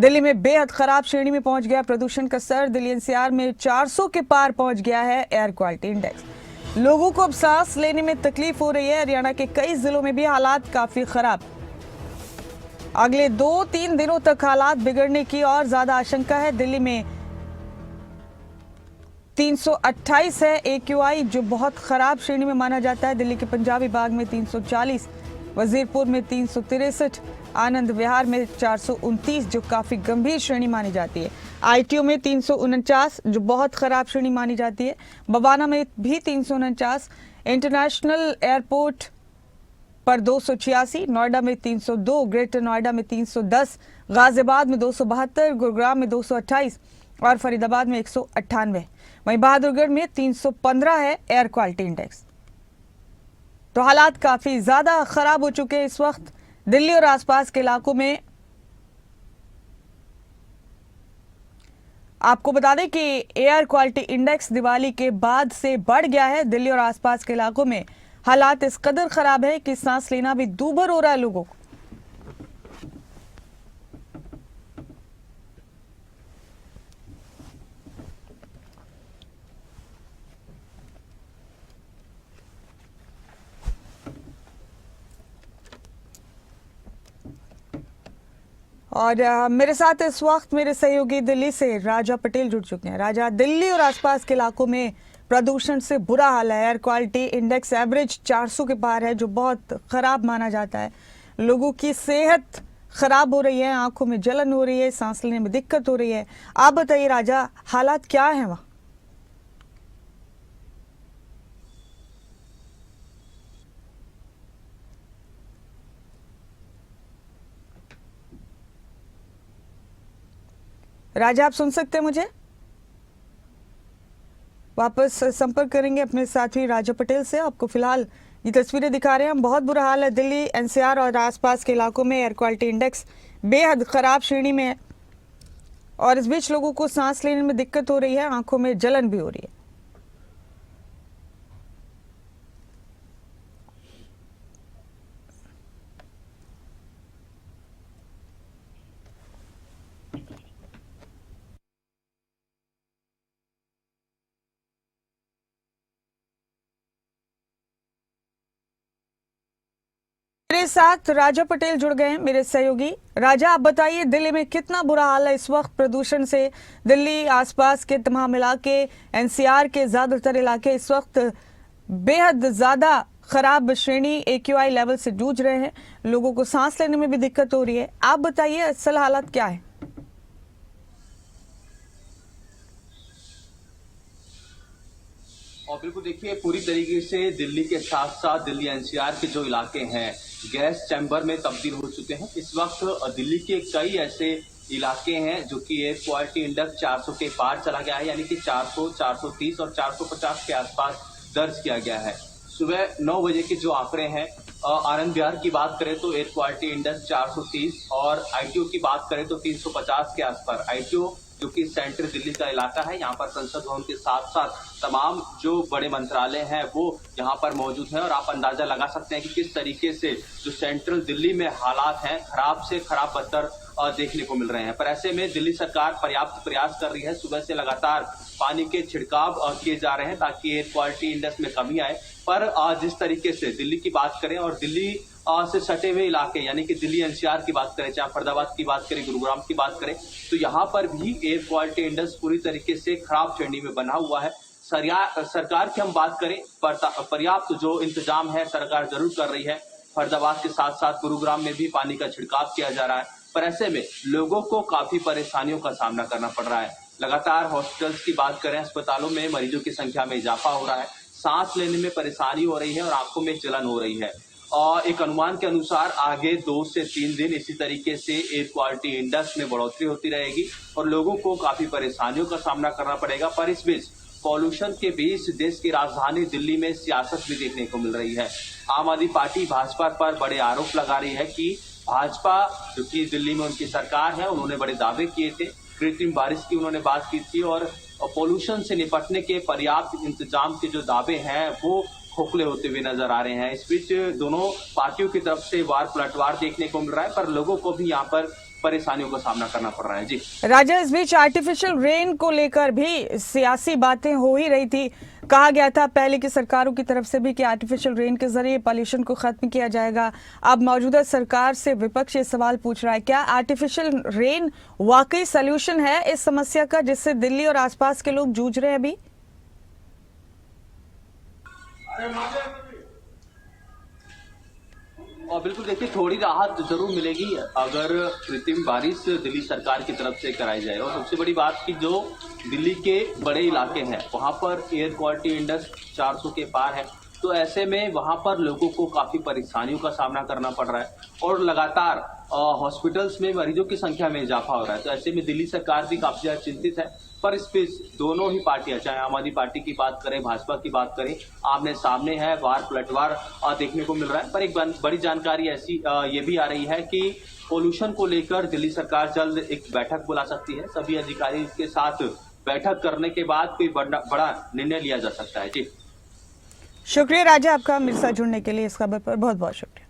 दिल्ली में बेहद खराब श्रेणी में पहुंच गया प्रदूषण का स्तर। दिल्ली एनसीआर में 400 के पार पहुंच गया है एयर क्वालिटी इंडेक्स। लोगों को अब सांस लेने में तकलीफ हो रही है। हरियाणा के कई जिलों में भी हालात काफी खराब। अगले 2-3 दिनों तक हालात बिगड़ने की और ज्यादा आशंका है। दिल्ली में 328 है AQI, जो बहुत खराब श्रेणी में माना जाता है। दिल्ली के पंजाबी बाग में 340, वजीरपुर में 363, आनंद विहार में 429, जो काफी गंभीर श्रेणी मानी जाती है। ITO में 349, जो बहुत खराब श्रेणी मानी जाती है। बवाना में भी 349, इंटरनेशनल एयरपोर्ट पर 286, नोएडा में 302, ग्रेटर नोएडा में 310, गाजियाबाद में 272, गुरुग्राम में 228 और फरीदाबाद में 198। वहीं बहादुरगढ़ में 315 है एयर क्वालिटी इंडेक्स। तो हालात काफी ज्यादा खराब हो चुके हैं इस वक्त दिल्ली और आसपास के इलाकों में। आपको बता दें कि एयर क्वालिटी इंडेक्स दिवाली के बाद से बढ़ गया है। दिल्ली और आसपास के इलाकों में हालात इस कदर खराब है कि सांस लेना भी दूभर हो रहा है लोगों को। और मेरे साथ इस वक्त मेरे सहयोगी दिल्ली से राजा पटेल जुड़ चुके हैं। राजा, दिल्ली और आसपास के इलाकों में प्रदूषण से बुरा हाल है। एयर क्वालिटी इंडेक्स एवरेज 400 के पार है, जो बहुत खराब माना जाता है। लोगों की सेहत खराब हो रही है, आंखों में जलन हो रही है, सांस लेने में दिक्कत हो रही है। आप बताइए राजा, हालात क्या है वहां? राजा, आप सुन सकते हैं मुझे? वापस संपर्क करेंगे अपने साथी राजा पटेल से। आपको फिलहाल ये तस्वीरें दिखा रहे हैं हम। बहुत बुरा हाल है दिल्ली NCR और आसपास के इलाकों में। एयर क्वालिटी इंडेक्स बेहद खराब श्रेणी में है और इस बीच लोगों को सांस लेने में दिक्कत हो रही है, आंखों में जलन भी हो रही है। मेरे साथ राजा पटेल जुड़ गए हैं, मेरे सहयोगी। राजा, आप बताइए दिल्ली में कितना बुरा हाल है इस वक्त प्रदूषण से? दिल्ली आसपास के तमाम इलाके, NCR के ज्यादातर इलाके इस वक्त बेहद ज्यादा खराब श्रेणी AQI लेवल से जूझ रहे हैं। लोगों को सांस लेने में भी दिक्कत हो रही है। आप बताइए असल हालात क्या है? और बिल्कुल देखिए, पूरी तरीके से दिल्ली के साथ साथ दिल्ली NCR के जो इलाके हैं गैस चैम्बर में तब्दील हो चुके हैं। इस वक्त दिल्ली के कई ऐसे इलाके हैं जो कि एयर क्वालिटी इंडेक्स 400 के पार चला गया है, यानी कि 400, 430 और 450 के आसपास दर्ज किया गया है। सुबह 9 बजे के जो आंकड़े हैं, आनंद विहार की बात करें तो एयर क्वालिटी इंडेक्स 430 और ITO की बात करें तो 350 के आसपास। ITO जो कि सेंट्रल दिल्ली का इलाका है, यहाँ पर संसद भवन के साथ साथ तमाम जो बड़े मंत्रालय हैं वो यहाँ पर मौजूद हैं और आप अंदाजा लगा सकते हैं कि किस तरीके से जो सेंट्रल दिल्ली में हालात हैं खराब से खराब बदतर देखने को मिल रहे हैं। पर ऐसे में दिल्ली सरकार पर्याप्त प्रयास कर रही है। सुबह से लगातार पानी के छिड़काव किए जा रहे हैं ताकि एयर क्वालिटी इंडेक्स में कमी आए। पर जिस तरीके से दिल्ली की बात करें और दिल्ली से सटे हुए इलाके यानी कि दिल्ली NCR की बात करें, चाहे फरीदाबाद की बात करें, गुरुग्राम की बात करें, तो यहाँ पर भी एयर क्वालिटी इंडेक्स पूरी तरीके से खराब श्रेणी में बना हुआ है। सरकार की हम बात करें, पर्याप्त जो इंतजाम है सरकार जरूर कर रही है। फरीदाबाद के साथ साथ गुरुग्राम में भी पानी का छिड़काव किया जा रहा है। पर ऐसे में लोगों को काफी परेशानियों का सामना करना पड़ रहा है। लगातार हॉस्पिटल्स की बात करें, अस्पतालों में मरीजों की संख्या में इजाफा हो रहा है, सांस लेने में परेशानी हो रही है और आंखों में जलन हो रही है। और एक अनुमान के अनुसार आगे 2 से 3 दिन इसी तरीके से एयर क्वालिटी इंडेक्स में बढ़ोतरी होती रहेगी और लोगों को काफी परेशानियों का सामना करना पड़ेगा। पर इस बीच पॉल्यूशन के बीच देश की राजधानी दिल्ली में सियासत भी देखने को मिल रही है। आम आदमी पार्टी भाजपा पर बड़े आरोप लगा रही है कि भाजपा जो कि दिल्ली में उनकी सरकार है, उन्होंने बड़े दावे किए थे, कृत्रिम बारिश की उन्होंने बात की थी और पॉल्यूशन से निपटने के पर्याप्त इंतजाम के जो दावे हैं वो खोखले होते हुए नजर आ रहे हैं। इस बीच दोनों पार्टियों की तरफ से वार पलटवार देखने को मिल रहा है, पर लोगों को भी यहाँ पर परेशानियों का सामना करना पड़ रहा है। जी राजा, इस बीच आर्टिफिशियल रेन को लेकर भी सियासी बातें हो ही रही थी। कहा गया था पहले की सरकारों की तरफ से भी कि आर्टिफिशियल रेन के जरिए पॉल्यूशन को खत्म किया जाएगा। अब मौजूदा सरकार से विपक्ष ये सवाल पूछ रहा है, क्या आर्टिफिशियल रेन वाकई सलूशन है इस समस्या का जिससे दिल्ली और आसपास के लोग जूझ रहे हैं अभी? और बिल्कुल देखिए, थोड़ी राहत जरूर मिलेगी अगर कृत्रिम बारिश दिल्ली सरकार की तरफ से कराई जाए। और सबसे बड़ी बात कि जो दिल्ली के बड़े इलाके हैं वहां पर एयर क्वालिटी इंडेक्स 400 के पार है, तो ऐसे में वहां पर लोगों को काफी परेशानियों का सामना करना पड़ रहा है और लगातार हॉस्पिटल्स में मरीजों की संख्या में इजाफा हो रहा है। तो ऐसे में दिल्ली सरकार भी काफी ज्यादा चिंतित है। पर इस पे दोनों ही पार्टियां, चाहे आम आदमी पार्टी की बात करें, भाजपा की बात करें, आमने सामने है, वार पलटवार देखने को मिल रहा है। पर एक बड़ी जानकारी ऐसी ये भी आ रही है कि पोल्यूशन को लेकर दिल्ली सरकार जल्द एक बैठक बुला सकती है। सभी अधिकारी के साथ बैठक करने के बाद कोई बड़ा निर्णय लिया जा सकता है। जी शुक्रिया राजा, आपका मेरे साथ जुड़ने के लिए। इस खबर पर बहुत बहुत शुक्रिया।